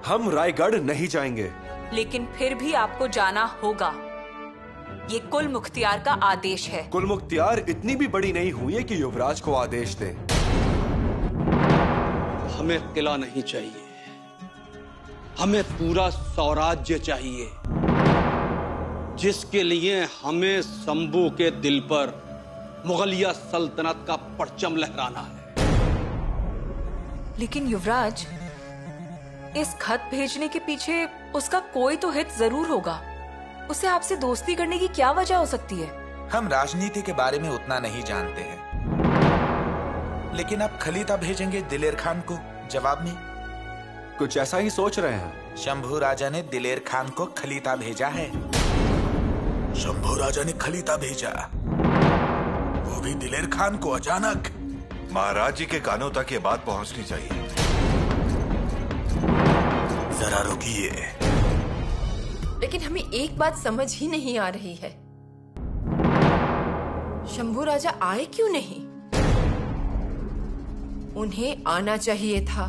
हम रायगढ़ नहीं जाएंगे। लेकिन फिर भी आपको जाना होगा। ये कुल मुख्तियार का आदेश है। कुल मुख्तियार इतनी भी बड़ी नहीं हुई है कि युवराज को आदेश दे। हमें किला नहीं चाहिए, हमें पूरा स्वराज्य चाहिए, जिसके लिए हमें शंभू के दिल पर मुगलिया सल्तनत का परचम लहराना है। लेकिन युवराज, इस खत भेजने के पीछे उसका कोई तो हित जरूर होगा। उसे आपसे दोस्ती करने की क्या वजह हो सकती है? हम राजनीति के बारे में उतना नहीं जानते हैं, लेकिन आप खलीता भेजेंगे दिलेर खान को जवाब में? कुछ ऐसा ही सोच रहे हैं। शंभू राजा ने दिलेर खान को खलीता भेजा है। शंभू राजा ने खलीता भेजा, वो भी दिलेर खान को अचानक। महाराज जी के कानों तक ये बात पहुंचनी चाहिए। जरा रुकिए। लेकिन हमें एक बात समझ ही नहीं आ रही है, शंभू राजा आए क्यों नहीं? उन्हें आना चाहिए था।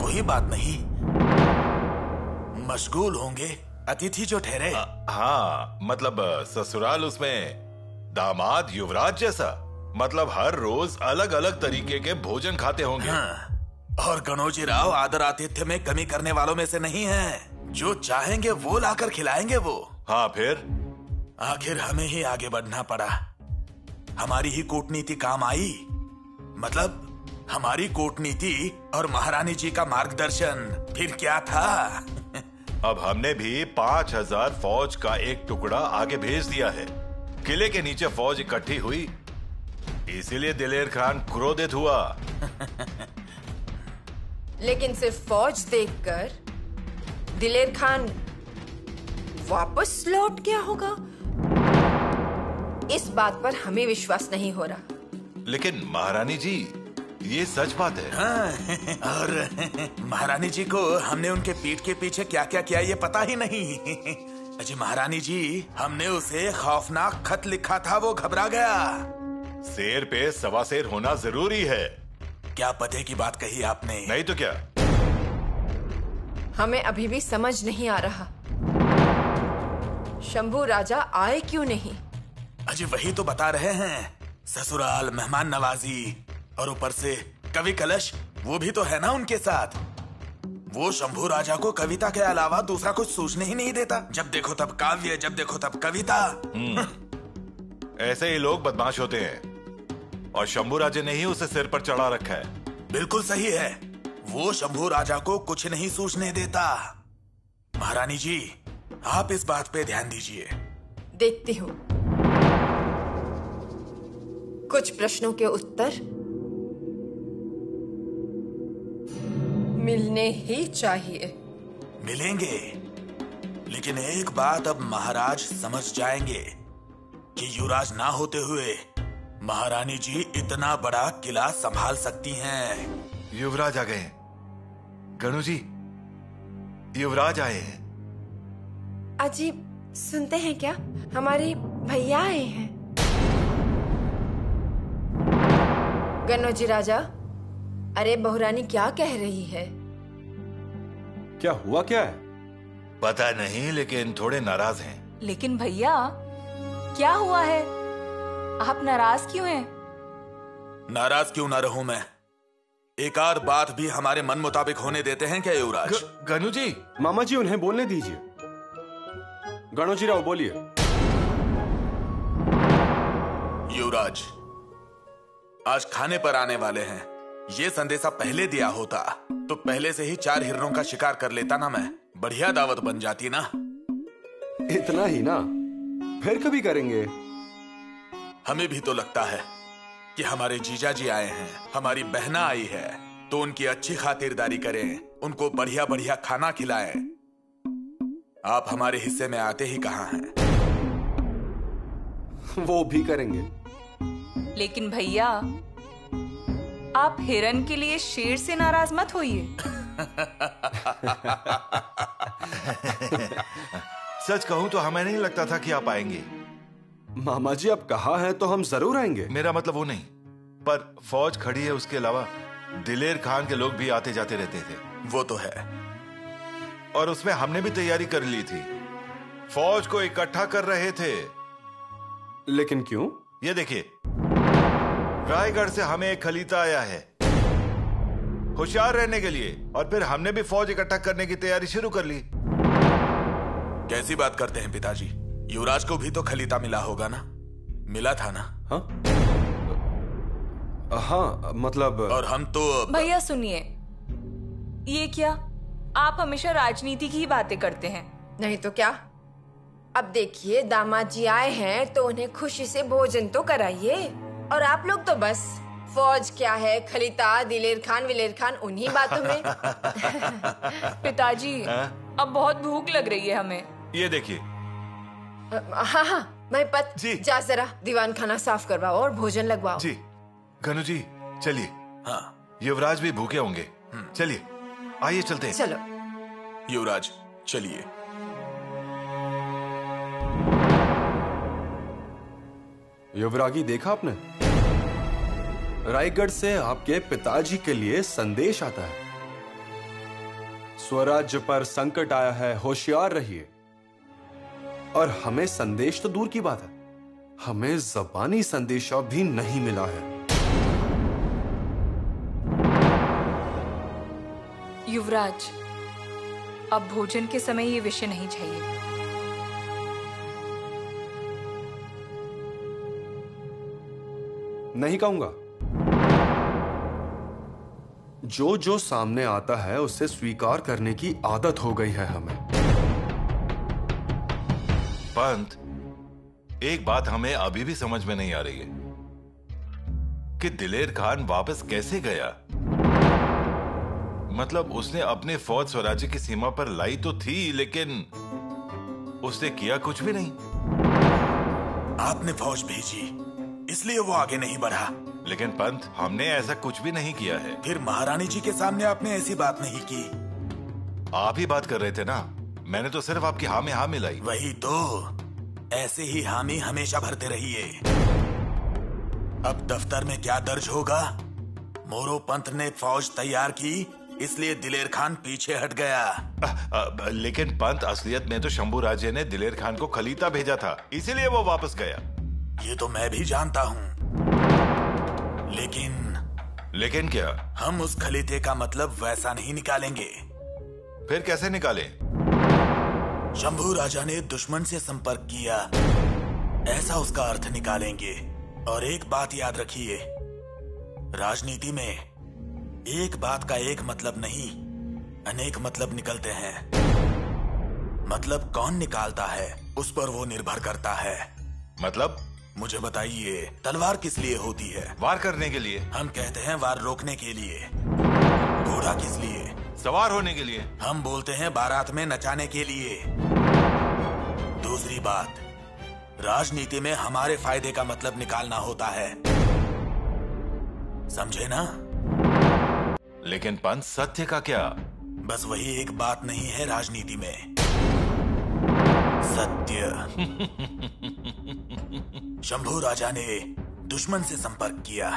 कोई बात नहीं, मशगूल होंगे अतिथि जो ठहरे। हाँ, मतलब ससुराल उसमें दामाद युवराज जैसा, मतलब हर रोज अलग अलग तरीके के भोजन खाते होंगे। हाँ, और गणोजी राव आदर आतिथ्य में कमी करने वालों में से नहीं हैं। जो चाहेंगे वो लाकर खिलाएंगे वो। हाँ, फिर आखिर हमें ही आगे बढ़ना पड़ा। हमारी ही कूटनीति काम आई, मतलब हमारी कूटनीति और महारानी जी का मार्गदर्शन फिर क्या था। अब हमने भी 5000 फौज का एक टुकड़ा आगे भेज दिया है। किले के नीचे फौज इकट्ठी हुई, इसीलिए दिलेर खान क्रोधित हुआ। लेकिन सिर्फ फौज देखकर दिलेर खान वापस लौट गया होगा, इस बात पर हमें विश्वास नहीं हो रहा। लेकिन महारानी जी, ये सच बात है। हाँ, और महारानी जी को हमने उनके पीठ के पीछे क्या क्या किया ये पता ही नहीं। अजी महारानी जी, हमने उसे खौफनाक खत लिखा था, वो घबरा गया। शेर पे सवा शेर होना जरूरी है। क्या पते की बात कही आपने। नहीं तो क्या। हमें अभी भी समझ नहीं आ रहा, शंभू राजा आए क्यों नहीं? अजी वही तो बता रहे हैं, ससुराल, मेहमान नवाजी और ऊपर से कवि कलश, वो भी तो है ना उनके साथ। वो शंभू राजा को कविता के अलावा दूसरा कुछ सोचने ही नहीं देता। जब देखो तब काव्य, जब देखो तब कविता। ऐसे ही लोग बदमाश होते हैं, और शंभू राजा ने ही उसे सिर पर चढ़ा रखा है। बिल्कुल सही है, वो शंभू राजा को कुछ नहीं सोचने देता। महारानी जी, आप इस बात पे ध्यान दीजिए। देखती हूँ। कुछ प्रश्नों के उत्तर मिलने ही चाहिए। मिलेंगे, लेकिन एक बात अब महाराज समझ जाएंगे कि युवराज ना होते हुए महारानी जी इतना बड़ा किला संभाल सकती हैं। युवराज आ गए। गणु जी, युवराज आए हैं। अजीब, सुनते हैं क्या? हमारे भैया आए हैं। गणोजी राजा, अरे बहुरानी क्या कह रही है? क्या हुआ, क्या है? पता नहीं, लेकिन थोड़े नाराज हैं। लेकिन भैया, क्या हुआ है? आप नाराज क्यों हैं? नाराज क्यों ना रहूं मैं? एक आध बात भी हमारे मन मुताबिक होने देते हैं क्या युवराज? गणु जी। मामा जी, उन्हें बोलने दीजिए। गणोजी राव बोलिए। युवराज, आज खाने पर आने वाले हैं। ये संदेशा पहले दिया होता तो पहले से ही 4 हिरणों का शिकार कर लेता ना मैं। बढ़िया दावत बन जाती ना। इतना ही ना, फिर कभी करेंगे। हमें भी तो लगता है कि हमारे जीजा जी आए हैं, हमारी बहना आई है, तो उनकी अच्छी खातिरदारी करें, उनको बढ़िया बढ़िया खाना खिलाएं। आप हमारे हिस्से में आते ही कहाँ हैं? वो भी करेंगे। लेकिन भैया, आप हिरन के लिए शेर से नाराज मत होइए। सच कहूं तो हमें नहीं लगता था कि आप आएंगे। मामा जी, अब कहा है तो हम जरूर आएंगे। मेरा मतलब वो नहीं, पर फौज खड़ी है, उसके अलावा दिलेर खान के लोग भी आते जाते रहते थे। वो तो है। और उसमें हमने भी तैयारी कर ली थी, फौज को इकट्ठा कर रहे थे। लेकिन क्यों? ये देखिए, रायगढ़ से हमें एक खलीता आया है होशियार रहने के लिए, और फिर हमने भी फौज इकट्ठा करने की तैयारी शुरू कर ली। कैसी बात करते हैं पिताजी? युवराज को भी तो खलीता मिला होगा ना? मिला था ना? हाँ मतलब। और हम तो भैया सुनिए, ये क्या आप हमेशा राजनीति की ही बातें करते हैं? नहीं तो क्या। अब देखिए, दामाद जी आए हैं तो उन्हें खुशी से भोजन तो कराइए। और आप लोग तो बस फौज क्या है, खलीता, दिलेर खान, विलेर खान, उन्हीं बातों में। पिताजी अब बहुत भूख लग रही है हमें। ये देखिए। हाँ, महिपत जी। जा जरा दीवान खाना साफ करवाओ और भोजन लगवाओ। जी गनु जी, चलिए। हाँ युवराज भी भूखे होंगे। चलिए, आइए चलते हैं। चलो युवराज, चलिए। युवरागी, देखा आपने? रायगढ़ से आपके पिताजी के लिए संदेश आता है। स्वराज्य पर संकट आया है, होशियार रहिए। और हमें संदेश तो दूर की बात है, हमें ज़बानी संदेशा भी नहीं मिला है। युवराज, अब भोजन के समय ये विषय नहीं चाहिए। नहीं कहूंगा। जो जो सामने आता है उसे स्वीकार करने की आदत हो गई है हमें। पंत, एक बात हमें अभी भी समझ में नहीं आ रही है कि दिलेर खान वापस कैसे गया। मतलब उसने अपने फौज स्वराज्य की सीमा पर लाई तो थी, लेकिन उसने किया कुछ भी नहीं। आपने फौज भेजी इसलिए वो आगे नहीं बढ़ा। लेकिन पंत, हमने ऐसा कुछ भी नहीं किया है। फिर महारानी जी के सामने आपने ऐसी बात नहीं की। आप ही बात कर रहे थे ना, मैंने तो सिर्फ आपकी हाँ में हाँ मिलाई। वही तो, ऐसे ही हामी हमेशा भरते रहिए। अब दफ्तर में क्या दर्ज होगा? मोरो पंत ने फौज तैयार की इसलिए दिलेर खान पीछे हट गया। लेकिन पंत, असलियत में तो शंभू राजे ने दिलेर खान को खलीता भेजा था, इसीलिए वो वापस गया। ये तो मैं भी जानता हूँ, लेकिन क्या? हम उस खलीते का मतलब वैसा नहीं निकालेंगे। फिर कैसे निकालें? शंभू राजा ने दुश्मन से संपर्क किया, ऐसा उसका अर्थ निकालेंगे। और एक बात याद रखिए, राजनीति में एक बात का एक मतलब नहीं, अनेक मतलब निकलते हैं। मतलब कौन निकालता है उस पर वो निर्भर करता है। मतलब? मुझे बताइए, तलवार किस लिए होती है? वार करने के लिए। हम कहते हैं वार रोकने के लिए। घोड़ा किस लिए? सवार होने के लिए। हम बोलते हैं बारात में नचाने के लिए। दूसरी बात, राजनीति में हमारे फायदे का मतलब निकालना होता है, समझे ना? लेकिन पंत, सत्य का क्या? बस वही एक बात नहीं है राजनीति में, सत्य। शंभू राजा ने दुश्मन से संपर्क किया।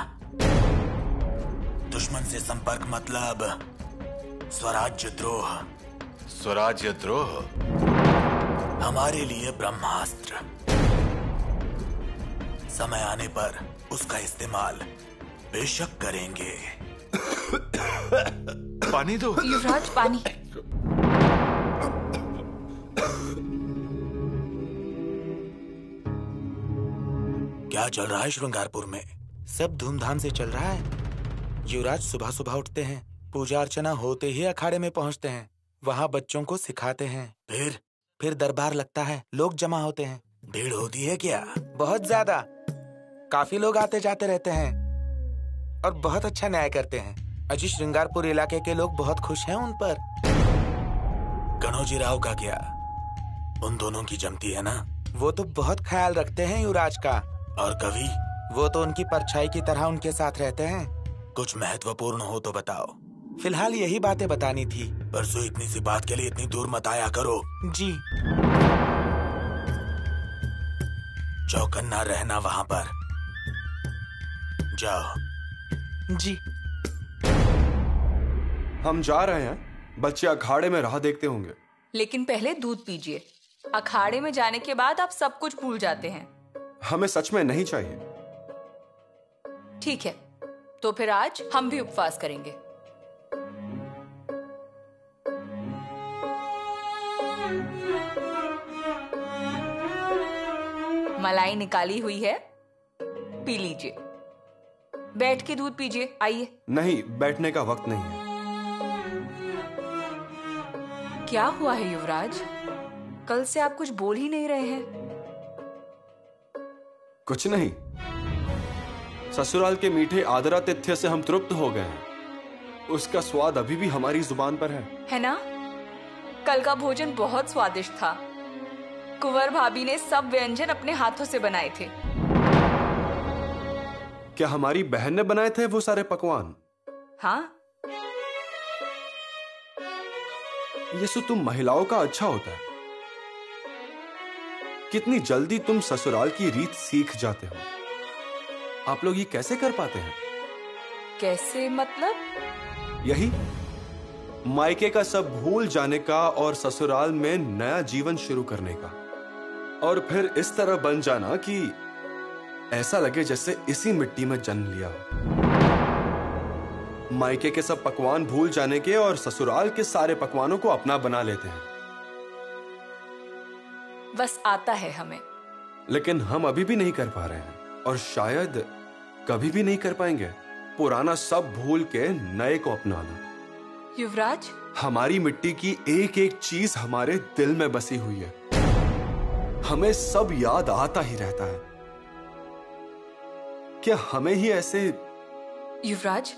दुश्मन से संपर्क मतलब स्वराज्य द्रोह। स्वराज्य द्रोह? हमारे लिए ब्रह्मास्त्र। समय आने पर उसका इस्तेमाल बेशक करेंगे। पानी दो। युवराज, पानी। क्या चल रहा है श्रृंगारपुर में? सब धूमधाम से चल रहा है। युवराज सुबह सुबह उठते हैं, पूजा अर्चना होते ही अखाड़े में पहुंचते हैं, वहाँ बच्चों को सिखाते हैं। फिर दरबार लगता है, लोग जमा होते हैं। भीड़ होती है क्या? बहुत ज्यादा, काफी लोग आते जाते रहते हैं और बहुत अच्छा न्याय करते हैं। अजी, श्रृंगारपुर इलाके के लोग बहुत खुश हैं उन पर। कन्होजी राव का क्या? उन दोनों की जमती है ना? वो तो बहुत ख्याल रखते हैं युवराज का। और कवि? वो तो उनकी परछाई की तरह उनके साथ रहते हैं। कुछ महत्वपूर्ण हो तो बताओ। फिलहाल यही बातें बतानी थी। परसों इतनी सी बात के लिए इतनी दूर मत आया करो। जी। चौकन्ना रहना वहां पर। जाओ। जी। हम जा रहे हैं, बच्चे अखाड़े में राह देखते होंगे। लेकिन पहले दूध पीजिए। अखाड़े में जाने के बाद आप सब कुछ भूल जाते हैं। हमें सच में नहीं चाहिए। ठीक है, तो फिर आज हम भी उपवास करेंगे। मलाई निकाली हुई है, पी लीजिए। बैठ के दूध पीजिए, आइए। नहीं, बैठने का वक्त नहीं है। क्या हुआ है युवराज? कल से आप कुछ बोल ही नहीं रहे हैं। कुछ नहीं, ससुराल के मीठे आदरातिथ्य से हम तृप्त हो गए हैं। उसका स्वाद अभी भी हमारी जुबान पर है ना? कल का भोजन बहुत स्वादिष्ट था। कुंवर भाभी ने सब व्यंजन अपने हाथों से बनाए थे। क्या हमारी बहन ने बनाए थे वो सारे पकवान? हाँ। यीशु, तुम महिलाओं का अच्छा होता है। कितनी जल्दी तुम ससुराल की रीत सीख जाते हो। आप लोग ये कैसे कर पाते हैं? कैसे मतलब? यही, मायके का सब भूल जाने का और ससुराल में नया जीवन शुरू करने का, और फिर इस तरह बन जाना कि ऐसा लगे जैसे इसी मिट्टी में जन्म लिया हो। मायके के सब पकवान भूल जाने के और ससुराल के सारे पकवानों को अपना बना लेते हैं। बस आता है हमें। लेकिन हम अभी भी नहीं कर पा रहे हैं, और शायद कभी भी नहीं कर पाएंगे। पुराना सब भूल के नए को अपनाना। युवराज, हमारी मिट्टी की एक एक चीज हमारे दिल में बसी हुई है। हमें सब याद आता ही रहता है। क्या हमें ही ऐसे? युवराज,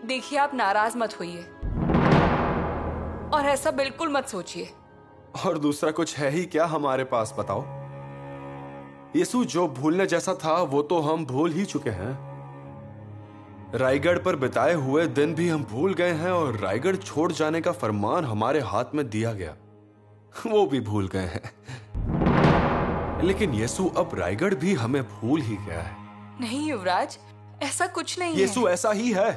देखिए, आप नाराज मत होइए और ऐसा बिल्कुल मत सोचिए। और दूसरा कुछ है ही क्या हमारे पास, बताओ? यीशु, जो भूलने जैसा था वो तो हम भूल ही चुके हैं। रायगढ़ पर बिताए हुए दिन भी हम भूल गए हैं, और रायगढ़ छोड़ जाने का फरमान हमारे हाथ में दिया गया, वो भी भूल गए हैं। लेकिन यीशु, अब रायगढ़ भी हमें भूल ही गया है। नहीं युवराज, ऐसा कुछ नहीं है। यीशु, ऐसा ही है।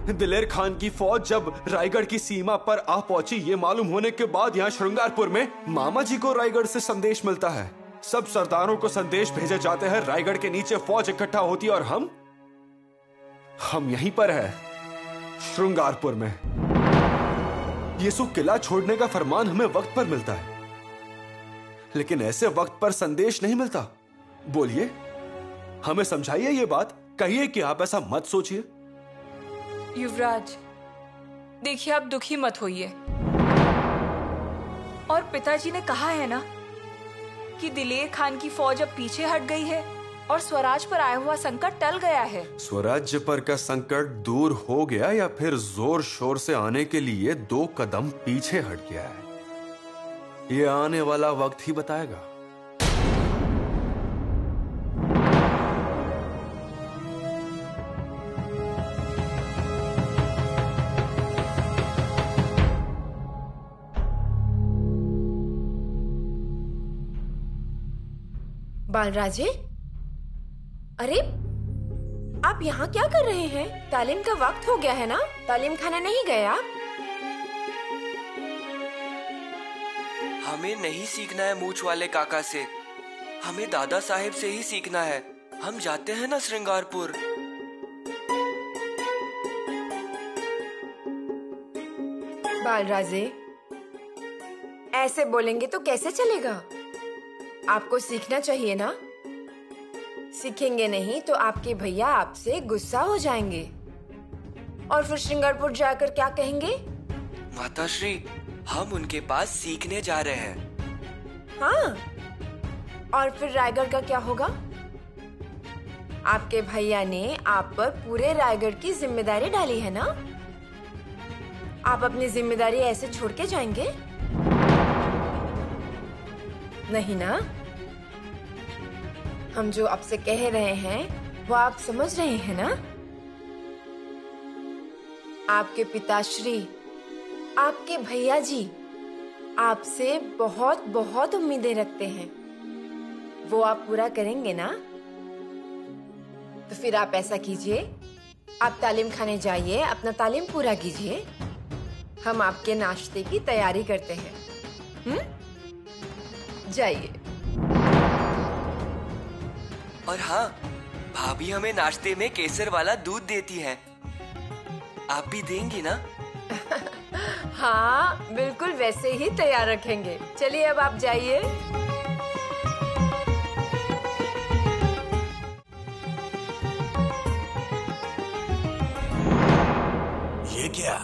दिलेर खान की फौज जब रायगढ़ की सीमा पर आ पहुंची, ये मालूम होने के बाद यहाँ श्रृंगारपुर में मामा जी को रायगढ़ से संदेश मिलता है। सब सरदारों को संदेश भेजे जाते हैं। रायगढ़ के नीचे फौज इकट्ठा होती है, और हम यहीं पर है, श्रृंगारपुर में। यीशु, किला छोड़ने का फरमान हमें वक्त पर मिलता है, लेकिन ऐसे वक्त पर संदेश नहीं मिलता। बोलिए, हमें समझाइए ये बात। कहिए कि आप ऐसा मत सोचिए। युवराज, देखिए, आप दुखी मत होइए। और पिताजी ने कहा है ना कि दिलेर खान की फौज अब पीछे हट गई है और स्वराज पर आया हुआ संकट टल गया है। स्वराज्य पर का संकट दूर हो गया या फिर जोर शोर से आने के लिए 2 कदम पीछे हट गया है, ये आने वाला वक्त ही बताएगा। बालराजे, अरे आप यहाँ क्या कर रहे हैं? तालीम का वक्त हो गया है ना? तालीम खाना नहीं गए आप? हमें नहीं सीखना है मूछ वाले काका से, हमें दादा साहेब से ही सीखना है। हम जाते हैं ना श्रृंगारपुर। बालराजे, ऐसे बोलेंगे तो कैसे चलेगा? आपको सीखना चाहिए ना। सीखेंगे नहीं तो आपके भैया आपसे गुस्सा हो जाएंगे, और फिर श्रृंगारपुर जाकर क्या कहेंगे? माताश्री, हम उनके पास सीखने जा रहे हैं। हाँ, और फिर रायगढ़ का क्या होगा? आपके भैया ने आप पर पूरे रायगढ़ की जिम्मेदारी डाली है ना। आप अपनी जिम्मेदारी ऐसे छोड़ के जाएंगे? नहीं ना। हम जो आपसे कह रहे हैं वो आप समझ रहे हैं ना। आपके पिताश्री, आपके भैया जी आपसे बहुत बहुत उम्मीदें रखते हैं, वो आप पूरा करेंगे ना। तो फिर आप ऐसा कीजिए, आप तालीम खाने जाइए, अपना तालीम पूरा कीजिए, हम आपके नाश्ते की तैयारी करते हैं। जाइए। और हाँ, भाभी हमें नाश्ते में केसर वाला दूध देती है। आप भी देंगी ना? हाँ, बिल्कुल वैसे ही तैयार रखेंगे। चलिए अब आप जाइए। ये क्या?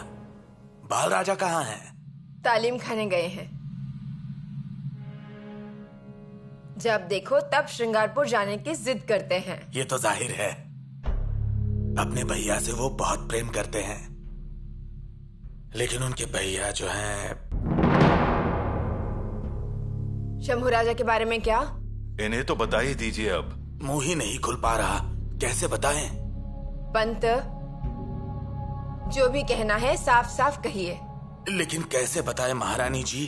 बाल राजा कहाँ हैं? तालीम खाने गए हैं। जब देखो तब श्रृंगारपुर जाने की जिद करते हैं। ये तो जाहिर है, अपने भैया से वो बहुत प्रेम करते हैं। लेकिन उनके भैया जो हैं। शंभू राजा के बारे में क्या? इन्हें तो बता ही दीजिए। अब मुंह ही नहीं खुल पा रहा, कैसे बताएं? पंत, जो भी कहना है साफ साफ कहिए। लेकिन कैसे बताएं महारानी जी?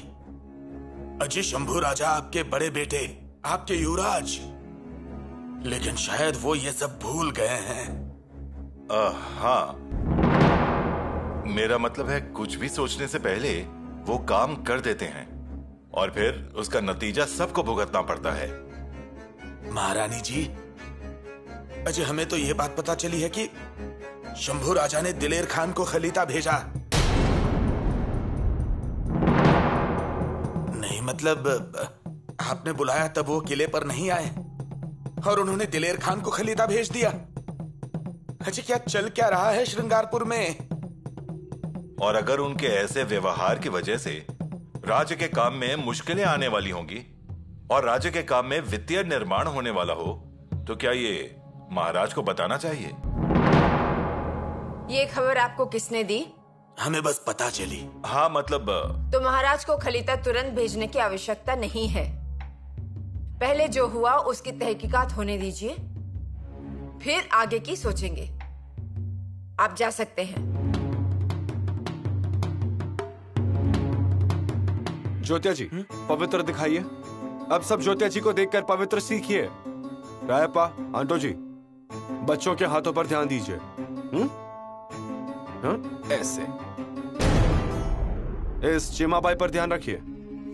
अजय शंभू राजा आपके बड़े बेटे, आपके युवराज। लेकिन शायद वो ये सब भूल गए हैं। हाँ, मेरा मतलब है कुछ भी सोचने से पहले वो काम कर देते हैं और फिर उसका नतीजा सबको भुगतना पड़ता है। महारानी जी, अजय हमें तो ये बात पता चली है कि शंभू राजा ने दिलेर खान को खलीता भेजा। नहीं मतलब आपने बुलाया तब वो किले पर नहीं आए और उन्होंने दिलेर खान को खलीता भेज दिया। अजय क्या चल क्या रहा है श्रृंगारपुर में? और अगर उनके ऐसे व्यवहार की वजह से राज्य के काम में मुश्किलें आने वाली होंगी और राज्य के काम में वित्तीय निर्माण होने वाला हो, तो क्या ये महाराज को बताना चाहिए? ये खबर आपको किसने दी? हमें बस पता चली। हाँ मतलब तो महाराज को खलीता तुरंत भेजने की आवश्यकता नहीं है। पहले जो हुआ उसकी तहकीकात होने दीजिए, फिर आगे की सोचेंगे। आप जा सकते हैं। ज्योतिया जी, पवित्र दिखाइए। अब सब ज्योतिया जी को देखकर पवित्र सीखिए। रायप्पा, आंटो जी, बच्चों के हाथों पर ध्यान दीजिए। ऐसे। इस चिमाबाई पर ध्यान रखिए,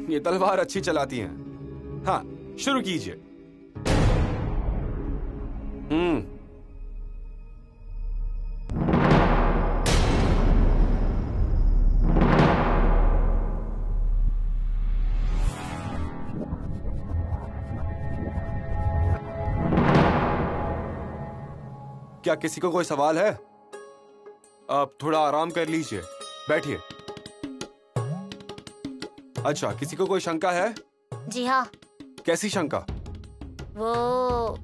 ये तलवार अच्छी चलाती हैं। हाँ, शुरू कीजिए। क्या किसी को कोई सवाल है? आप थोड़ा आराम कर लीजिए, बैठिए। अच्छा, किसी को कोई शंका है? जी हाँ। कैसी शंका? वो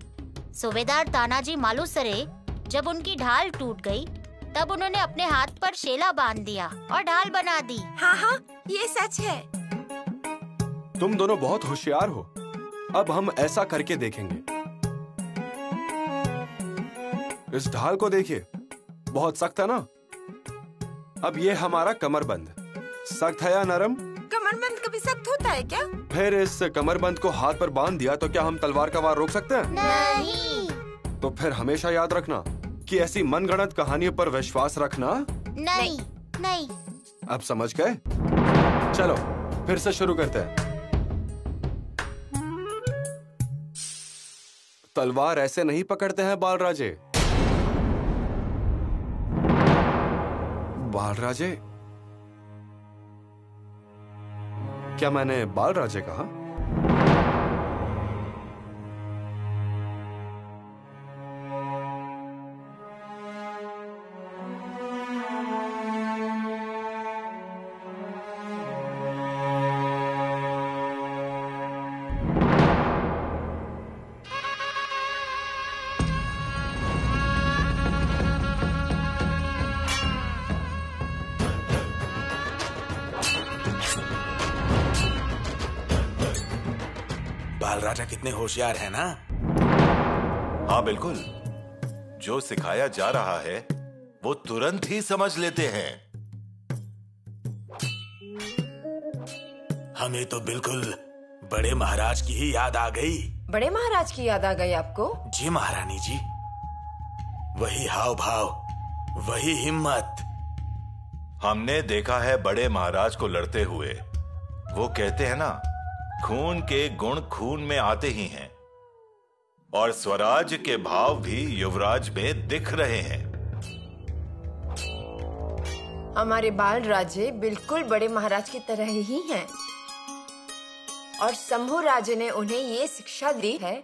सूबेदार तानाजी मालूसरे, जब उनकी ढाल टूट गई तब उन्होंने अपने हाथ पर शेला बांध दिया और ढाल बना दी। हाँ हाँ, ये सच है। तुम दोनों बहुत होशियार हो। अब हम ऐसा करके देखेंगे। इस ढाल को देखिए, बहुत सख्त है ना? अब ये हमारा कमरबंद सख्त है या नरम? कमरबंद कभी सख्त होता है क्या? फिर इस कमरबंद को हाथ पर बांध दिया तो क्या हम तलवार का वार रोक सकते हैं? नहीं। तो फिर हमेशा याद रखना कि ऐसी मनगढ़ंत कहानियों पर विश्वास रखना नहीं। नहीं। अब समझ गए? चलो फिर से शुरू करते हैं। तलवार ऐसे नहीं पकड़ते हैं बालराजे। बालराजे? क्या मैंने बालराजे कहा? बालराजा कितने होशियार है ना? हाँ बिल्कुल, जो सिखाया जा रहा है वो तुरंत ही समझ लेते हैं। हमें तो बिल्कुल बड़े महाराज की ही याद आ गई। बड़े महाराज की याद आ गई आपको? जी महारानी जी, वही हाव भाव, वही हिम्मत। हमने देखा है बड़े महाराज को लड़ते हुए। वो कहते हैं ना, खून के गुण खून में आते ही हैं, और स्वराज के भाव भी युवराज में दिख रहे हैं। हमारे बाल राजे बिल्कुल बड़े महाराज की तरह ही हैं, और शंभू राजे ने उन्हें ये शिक्षा दी है,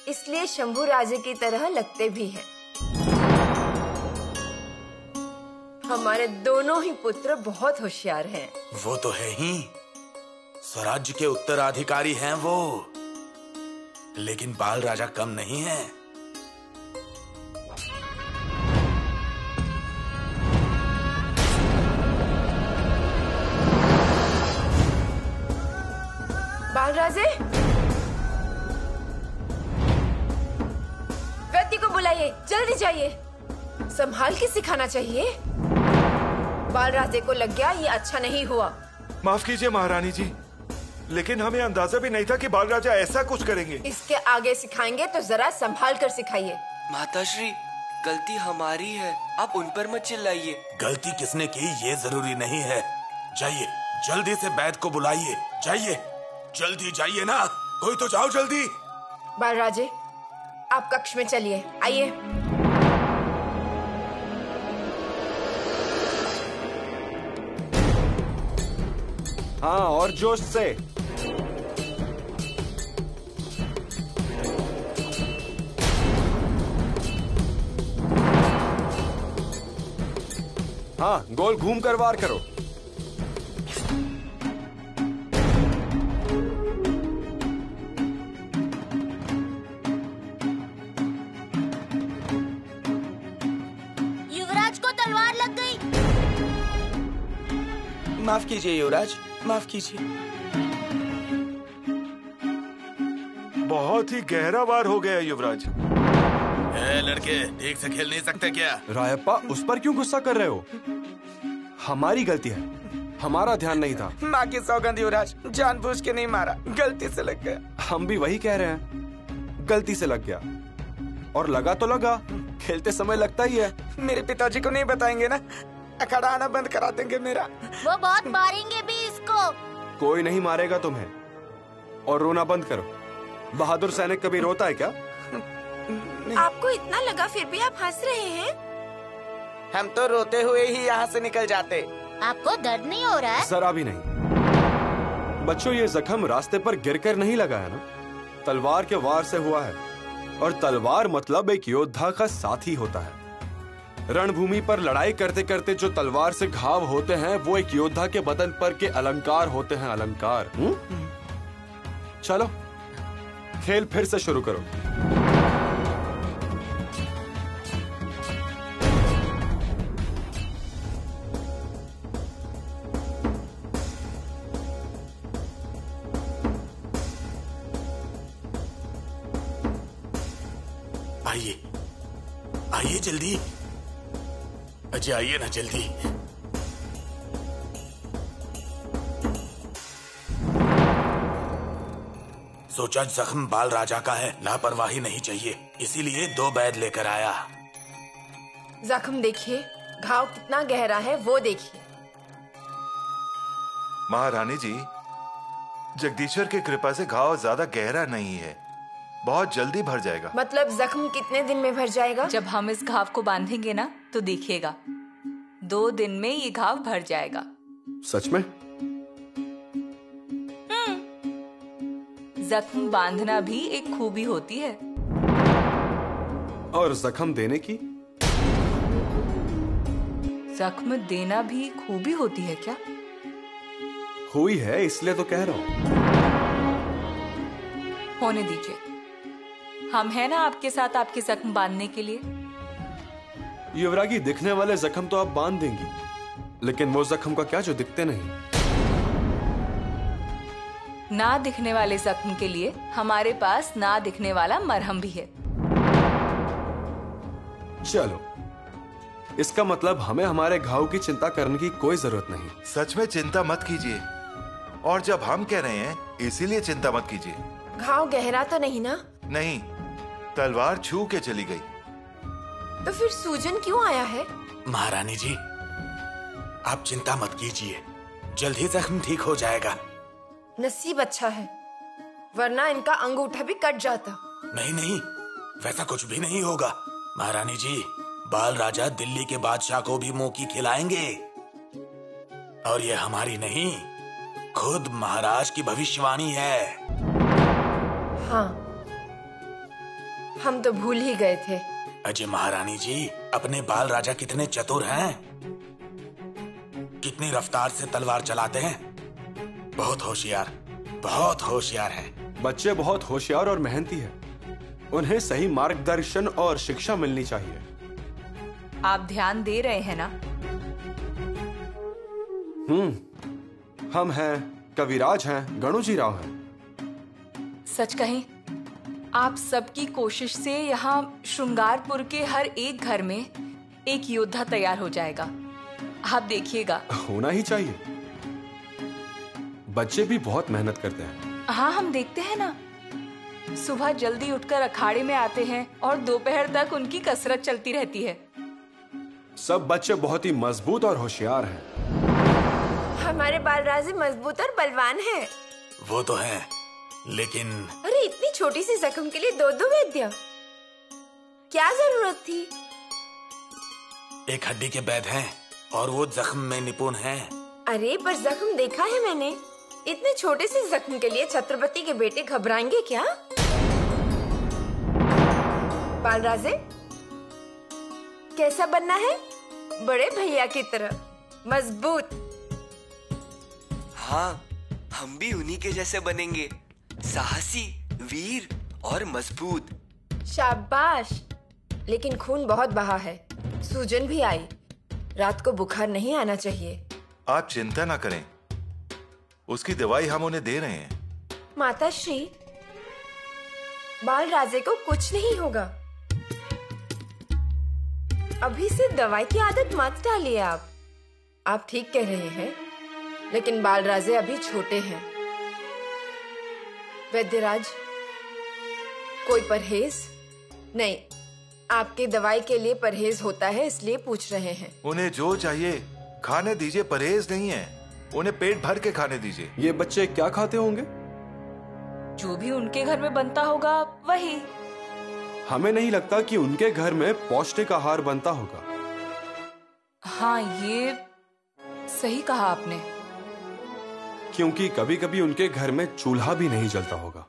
इसलिए शंभू राजे की तरह लगते भी हैं। हमारे दोनों ही पुत्र बहुत होशियार हैं। वो तो है ही, स्वराज्य के उत्तराधिकारी हैं वो, लेकिन बाल राजा कम नहीं है। बाल राजे, व्यक्ति को बुलाइए, जल्दी जाइए। संभाल के सिखाना चाहिए। बाल राजे को लग गया, ये अच्छा नहीं हुआ। माफ कीजिए महारानी जी, लेकिन हमें अंदाजा भी नहीं था कि बाल राजा ऐसा कुछ करेंगे। इसके आगे सिखाएंगे तो जरा संभाल कर सिखाइए। माताश्री, गलती हमारी है, आप उन पर मत चिल्लाइए। गलती किसने की ये जरूरी नहीं है। जाइए, जल्दी से वैद को बुलाइए। जाइए, जल्दी जाइए ना, कोई तो जाओ जल्दी। बाल राजे, आप कक्ष में चलिए, आइए। हाँ, और जोश से। हाँ, गोल घूम कर वार करो। युवराज को तलवार लग गई। माफ कीजिए युवराज, माफ कीजिए। बहुत ही गहरा वार हो गया युवराज। लड़के, ठीक से खेल नहीं सकते क्या? रायप्पा, उस पर क्यों गुस्सा कर रहे हो? हमारी गलती है, हमारा ध्यान नहीं था। माँ की सौगंध युवराज, जानबूझ के नहीं मारा, गलती से लग गया। हम भी वही कह रहे हैं, गलती से लग गया। और लगा तो लगा, खेलते समय लगता ही है। मेरे पिताजी को नहीं बताएंगे ना, अखाड़ा आना बंद करा देंगे मेरा। वो बहुत मारेंगे भी इसको। कोई नहीं मारेगा तुम्हें। और रोना बंद करो। बहादुर सैनिक कभी रोता है क्या? आपको इतना लगा, फिर भी आप हंस रहे हैं। हम तो रोते हुए ही यहाँ से निकल जाते। आपको दर्द नहीं हो रहा है? जरा भी नहीं। बच्चों, ये जख्म रास्ते पर गिरकर नहीं लगा है ना, तलवार के वार से हुआ है। और तलवार मतलब एक योद्धा का साथी होता है। रणभूमि पर लड़ाई करते करते जो तलवार से घाव होते हैं, वो एक योद्धा के बदन पर के अलंकार होते हैं, अलंकार। चलो, खेल फिर से शुरू करो। आइए, आइए जल्दी। अजय, आइए ना जल्दी। सोचा जख्म बाल राजा का है, लापरवाही नहीं चाहिए, इसीलिए 2 वैद लेकर आया। जख्म देखिए, घाव कितना गहरा है वो देखिए। महारानी जी, जगदीश्वर की कृपा से घाव ज्यादा गहरा नहीं है, बहुत जल्दी भर जाएगा। मतलब जख्म कितने दिन में भर जाएगा? जब हम इस घाव को बांधेंगे ना, तो देखिएगा 2 दिन में ये घाव भर जाएगा। सच में? जख्म बांधना भी एक खूबी होती है। और जख्म देने की? जख्म देना भी खूबी होती है क्या? हुई है, इसलिए तो कह रहा हूं। होने दीजिए, हम हैं ना आपके साथ आपके जख्म बांधने के लिए। युवरागी, दिखने वाले जख्म तो आप बांध देंगी, लेकिन वो जख्म का क्या जो दिखते नहीं? ना दिखने वाले जख्म के लिए हमारे पास ना दिखने वाला मरहम भी है। चलो, इसका मतलब हमें हमारे घाव की चिंता करने की कोई जरूरत नहीं। सच में चिंता मत कीजिए, और जब हम कह रहे हैं इसीलिए चिंता मत कीजिए। घाव गहरा तो नहीं ना? नहीं, तलवार छू के चली गई। तो फिर सूजन क्यों आया है? महारानी जी, आप चिंता मत कीजिए, जल्द ही जख्म ठीक हो जाएगा। नसीब अच्छा है, वरना इनका अंगूठा भी कट जाता। नहीं नहीं, वैसा कुछ भी नहीं होगा। महारानी जी, बाल राजा दिल्ली के बादशाह को भी मोकी खिलाएंगे। और ये हमारी नहीं, खुद महाराज की भविष्यवाणी है। हाँ, हम तो भूल ही गए थे। अजय महारानी जी, अपने बाल राजा कितने चतुर हैं, कितनी रफ्तार से तलवार चलाते हैं। बहुत होशियार हैं। बच्चे बहुत होशियार और मेहनती हैं। उन्हें सही मार्गदर्शन और शिक्षा मिलनी चाहिए। आप ध्यान दे रहे हैं ना? हम हैं, कविराज हैं, गणुजी राव हैं। सच कहें, आप सबकी कोशिश से यहाँ श्रृंगारपुर के हर एक घर में एक योद्धा तैयार हो जाएगा। आप देखिएगा। होना ही चाहिए। बच्चे भी बहुत मेहनत करते हैं। हाँ, हम देखते हैं ना, सुबह जल्दी उठकर अखाड़े में आते हैं और दोपहर तक उनकी कसरत चलती रहती है। सब बच्चे बहुत ही मजबूत और होशियार हैं। हमारे बाल राजे मजबूत और बलवान हैं। वो तो है, लेकिन अरे इतनी छोटी सी जख्म के लिए दो वैद्य, क्या जरूरत थी? एक हड्डी के वैद्य हैं और वो जख्म में निपुण हैं। अरे पर जख्म देखा है मैंने। इतने छोटे से जख्म के लिए छत्रपति के बेटे घबराएंगे क्या? बाल राजे, कैसा बनना है? बड़े भैया की तरह मजबूत। हाँ, हम भी उन्हीं के जैसे बनेंगे, साहसी, वीर और मजबूत। शाबाश। लेकिन खून बहुत बहा है, सूजन भी आई। रात को बुखार नहीं आना चाहिए। आप चिंता ना करें, उसकी दवाई हम उन्हें दे रहे हैं। माता श्री, बाल राजे को कुछ नहीं होगा। अभी से दवाई की आदत मत डालिए आप। आप ठीक कह रहे हैं, लेकिन बाल राजे अभी छोटे हैं। वैद्यराज, कोई परहेज? नहीं, आपकी दवाई के लिए परहेज होता है, इसलिए पूछ रहे हैं। उन्हें जो चाहिए खाने दीजिए, परहेज नहीं है। उन्हें पेट भर के खाने दीजिए। ये बच्चे क्या खाते होंगे? जो भी उनके घर में बनता होगा वही। हमें नहीं लगता कि उनके घर में पौष्टिक आहार बनता होगा। हाँ, ये सही कहा आपने। क्योंकि कभी कभी उनके घर में चूल्हा भी नहीं जलता होगा।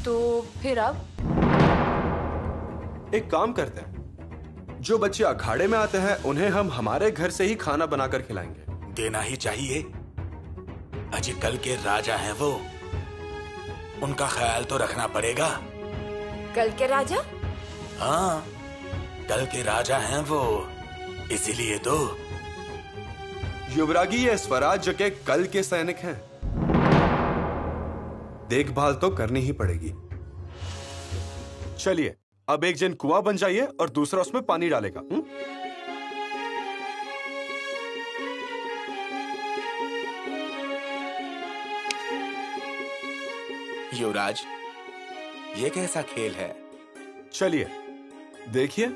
तो फिर अब एक काम करते हैं, जो बच्चे अखाड़े में आते हैं उन्हें हम हमारे घर से ही खाना बनाकर खिलाएंगे। देना ही चाहिए। अजय कल के राजा हैं वो, उनका ख्याल तो रखना पड़ेगा। कल के राजा? हाँ, कल के राजा हैं वो, इसीलिए तो। युवरागी ये स्वराज्य के कल के सैनिक हैं। देखभाल तो करनी ही पड़ेगी। चलिए, अब एक जन कुआं बन जाइए और दूसरा उसमें पानी डालेगा। युवराज, ये कैसा खेल है? चलिए देखिए।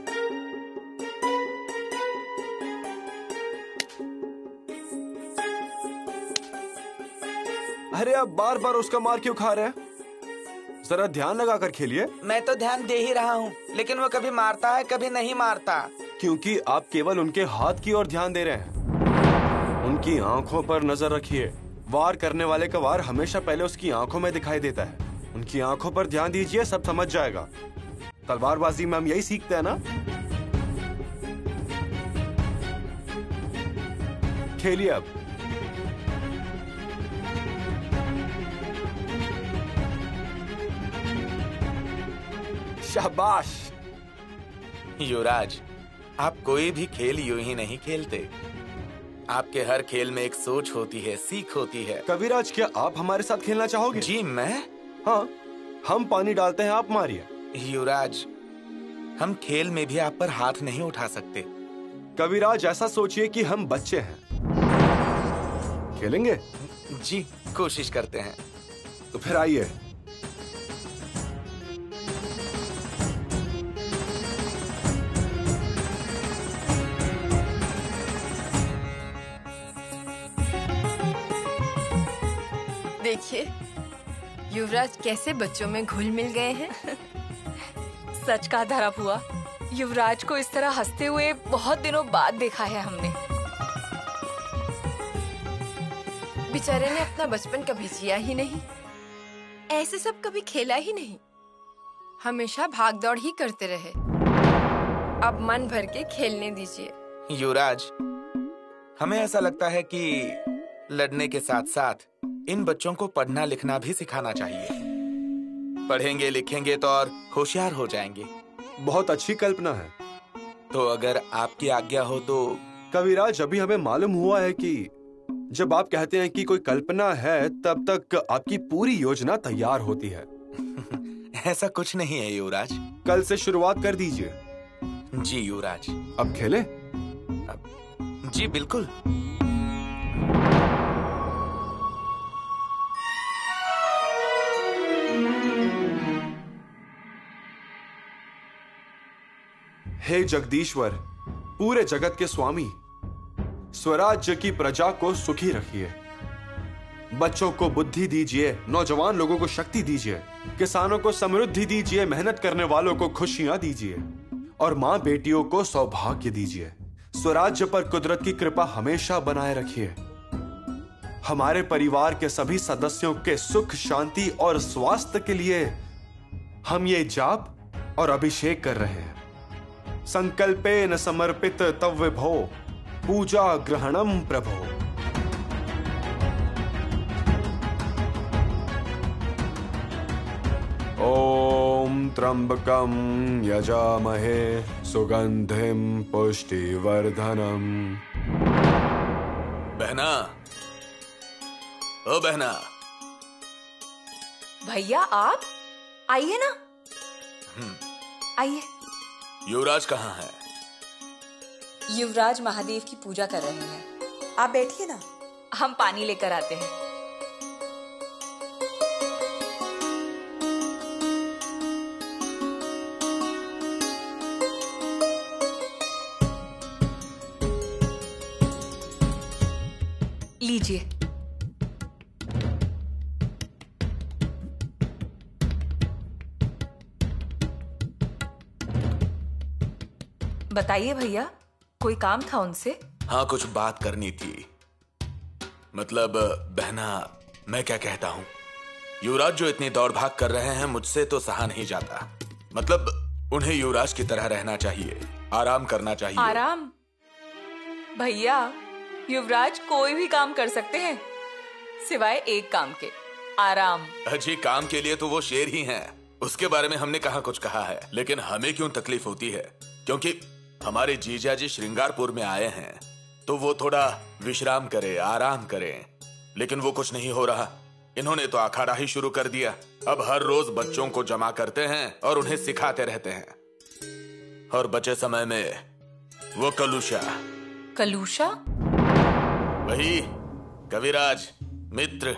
अरे आप बार बार उसका मार क्यों खा रहे हैं? जरा ध्यान लगाकर खेलिए। मैं तो ध्यान दे ही रहा हूँ, लेकिन वो कभी मारता है कभी नहीं मारता। क्योंकि आप केवल उनके हाथ की ओर ध्यान दे रहे हैं। उनकी आंखों पर नजर रखिए। वार करने वाले का वार हमेशा पहले उसकी आंखों में दिखाई देता है। उनकी आंखों पर ध्यान दीजिए, सब समझ जाएगा। तलवारबाजी में हम यही सीखते हैं ना। खेलिए अब। शाबाश। युवराज, आप कोई भी खेल यूं ही नहीं खेलते। आपके हर खेल में एक सोच होती है, सीख होती है। कविराज, क्या आप हमारे साथ खेलना चाहोगे? जी मैं? हाँ, हम पानी डालते हैं, आप मारिए। युवराज, हम खेल में भी आप पर हाथ नहीं उठा सकते। कविराज, ऐसा सोचिए कि हम बच्चे हैं। खेलेंगे? जी, कोशिश करते हैं। तो फिर आइए। देखिए युवराज कैसे बच्चों में घुल मिल गए हैं। सच कहा धरा हुआ, युवराज को इस तरह हंसते हुए बहुत दिनों बाद देखा है हमने। बेचारे ने अपना बचपन कभी जिया ही नहीं, ऐसे सब कभी खेला ही नहीं, हमेशा भाग दौड़ ही करते रहे। अब मन भर के खेलने दीजिए। युवराज, हमें ऐसा लगता है कि लड़ने के साथ साथ इन बच्चों को पढ़ना लिखना भी सिखाना चाहिए। पढ़ेंगे लिखेंगे तो और होशियार हो जाएंगे। बहुत अच्छी कल्पना है। तो अगर आपकी आज्ञा हो तो। कविराज, अभी हमें मालूम हुआ है कि जब आप कहते हैं कि कोई कल्पना है, तब तक आपकी पूरी योजना तैयार होती है। ऐसा कुछ नहीं है युवराज। कल से शुरुआत कर दीजिए। जी युवराज। अब खेलें? जी बिल्कुल। हे जगदीश्वर, पूरे जगत के स्वामी, स्वराज्य की प्रजा को सुखी रखिए। बच्चों को बुद्धि दीजिए, नौजवान लोगों को शक्ति दीजिए, किसानों को समृद्धि दीजिए, मेहनत करने वालों को खुशियां दीजिए और मां बेटियों को सौभाग्य दीजिए। स्वराज्य पर कुदरत की कृपा हमेशा बनाए रखिए। हमारे परिवार के सभी सदस्यों के सुख, शांति और स्वास्थ्य के लिए हम ये जाप और अभिषेक कर रहे हैं। संकल्पेन समर्पित तव विभो, पूजा ग्रहणम प्रभो। ओम त्र्यंबकम यजामहे सुगंधिम पुष्टिवर्धनम। बहना, ओ बहना। भैया आप आइए ना, आइए। युवराज कहाँ है? युवराज महादेव की पूजा कर रहे हैं। आप बैठिए ना, हम पानी लेकर आते हैं। लीजिए। बताइए भैया, कोई काम था उनसे? हाँ, कुछ बात करनी थी। मतलब बहना, मैं क्या कहता हूँ, युवराज जो इतनी दौड़ भाग कर रहे हैं मुझसे तो सहा नहीं जाता। मतलब उन्हें युवराज की तरह रहना चाहिए, आराम करना चाहिए। आराम? भैया, युवराज कोई भी काम कर सकते हैं सिवाय एक काम के, आराम। अजी, काम के लिए तो वो शेर ही हैं। उसके बारे में हमने कहाँ कुछ कहा है। लेकिन हमें क्यों तकलीफ होती है? क्योंकि हमारे जीजा जी श्रृंगारपुर में आए हैं तो वो थोड़ा विश्राम करे, आराम करें। लेकिन वो कुछ नहीं हो रहा। इन्होंने तो अखाड़ा ही शुरू कर दिया। अब हर रोज बच्चों को जमा करते हैं और उन्हें सिखाते रहते हैं। और बचे समय में वो कलुषा। कलुषा? वही कविराज मित्र।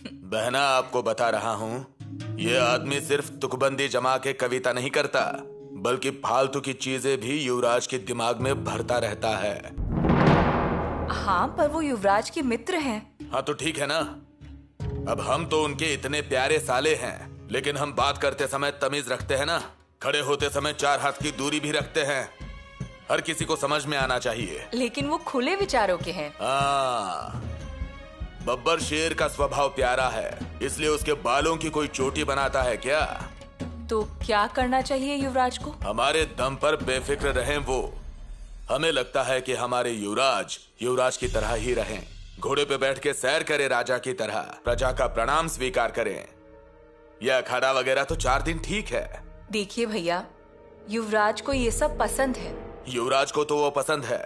बहना, आपको बता रहा हूँ, ये आदमी सिर्फ तुकबंदी जमा के कविता नहीं करता, बल्कि फालतू की चीजें भी युवराज के दिमाग में भरता रहता है। हाँ, पर वो युवराज के मित्र हैं। हाँ तो ठीक है ना। अब हम तो उनके इतने प्यारे साले हैं, लेकिन हम बात करते समय तमीज रखते हैं ना। खड़े होते समय 4 हाथ की दूरी भी रखते हैं। हर किसी को समझ में आना चाहिए। लेकिन वो खुले विचारों के हैं। हाँ, बब्बर शेर का स्वभाव प्यारा है, इसलिए उसके बालों की कोई चोटी बनाता है क्या? तो क्या करना चाहिए युवराज को? हमारे दम पर बेफिक्र रहें वो। हमें लगता है कि हमारे युवराज की तरह ही रहें। घोड़े पे बैठ के सैर करे राजा की तरह, प्रजा का प्रणाम स्वीकार करें। यह अखाड़ा वगैरह तो 4 दिन ठीक है। देखिए भैया, युवराज को ये सब पसंद है। युवराज को तो वो पसंद है,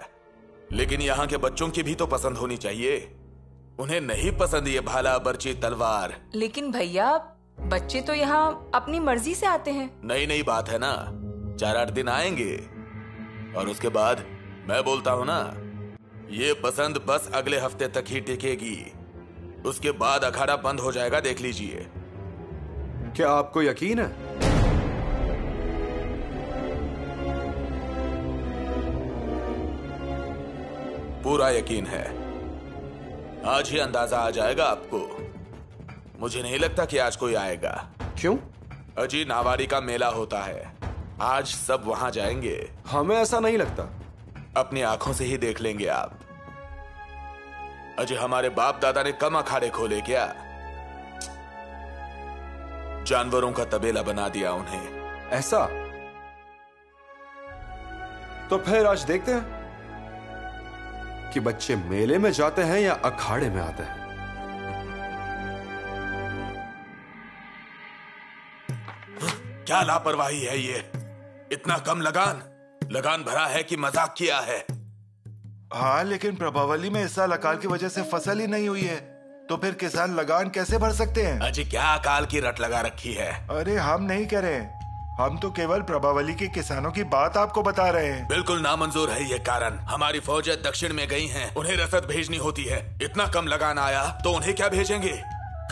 लेकिन यहाँ के बच्चों की भी तो पसंद होनी चाहिए। उन्हें नहीं पसंद ये भाला, बर्ची, तलवार। लेकिन भैया, बच्चे तो यहाँ अपनी मर्जी से आते हैं। नई बात है ना। 4-8 दिन आएंगे और उसके बाद मैं बोलता हूँ ना, ये पसंद बस अगले हफ्ते तक ही टिकेगी। उसके बाद अखाड़ा बंद हो जाएगा, देख लीजिए। क्या आपको यकीन है? पूरा यकीन है। आज ही अंदाजा आ जाएगा आपको। मुझे नहीं लगता कि आज कोई आएगा। क्यों? अजी, नावारी का मेला होता है, आज सब वहां जाएंगे। हमें ऐसा नहीं लगता। अपनी आंखों से ही देख लेंगे आप। अजय, हमारे बाप दादा ने कम अखाड़े खोले क्या? जानवरों का तबेला बना दिया उन्हें। ऐसा? तो फिर आज देखते हैं कि बच्चे मेले में जाते हैं या अखाड़े में आते हैं। क्या लापरवाही है ये? इतना कम लगान भरा है कि मजाक किया है। हाँ, लेकिन प्रभावली में इस साल अकाल की वजह से फसल ही नहीं हुई है, तो फिर किसान लगान कैसे भर सकते हैं? अजी, क्या अकाल की रट लगा रखी है? अरे हम नहीं कह रहे, हम तो केवल प्रभावली के किसानों की बात आपको बता रहे हैं। बिल्कुल नामंजूर है ये कारण। हमारी फौजें दक्षिण में गई हैं, उन्हें रसद भेजनी होती है। इतना कम लगान आया तो उन्हें क्या भेजेंगे?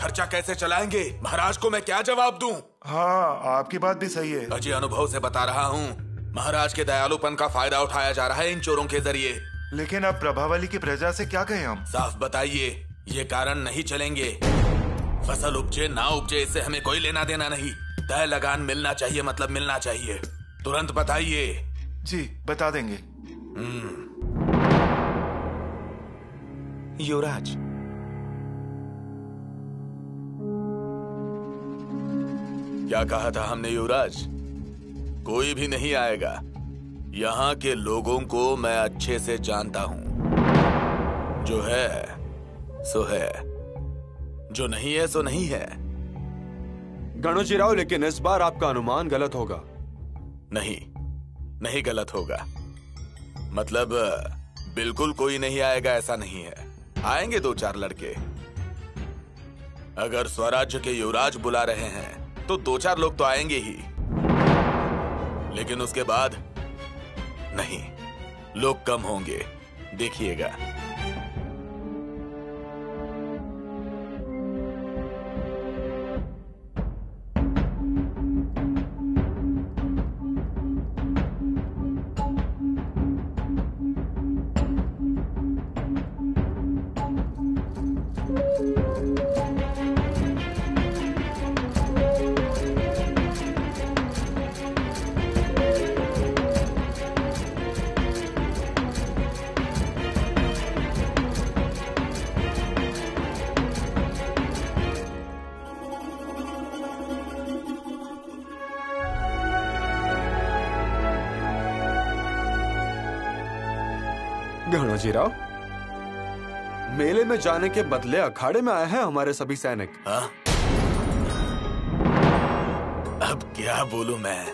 खर्चा कैसे चलाएंगे? महाराज को मैं क्या जवाब दूं? हाँ, आपकी बात भी सही है। अजी, अनुभव से बता रहा हूँ, महाराज के दयालुपन का फायदा उठाया जा रहा है इन चोरों के जरिए। लेकिन अब प्रभावली की प्रजा से क्या कहें हम? साफ बताइए, ये कारण नहीं चलेंगे। फसल उपजे ना उपजे इससे हमें कोई लेना देना नहीं। तय लगान मिलना चाहिए, मतलब मिलना चाहिए। तुरंत बताइए। जी, बता देंगे। युवराज, क्या कहा था हमने युवराज? कोई भी नहीं आएगा। यहाँ के लोगों को मैं अच्छे से जानता हूँ। जो है सो है, जो नहीं है सो नहीं है। गणोजीराव, लेकिन इस बार आपका अनुमान गलत होगा। नहीं गलत होगा। मतलब बिल्कुल कोई नहीं आएगा ऐसा नहीं है। आएंगे 2-4 लड़के। अगर स्वराज्य के युवराज बुला रहे हैं तो 2-4 लोग तो आएंगे ही, लेकिन उसके बाद नहीं, लोग कम होंगे, देखिएगा। गणोजीराव, मेले में जाने के बदले अखाड़े में आए हैं हमारे सभी सैनिक। हाँ? अब क्या बोलूं मैं?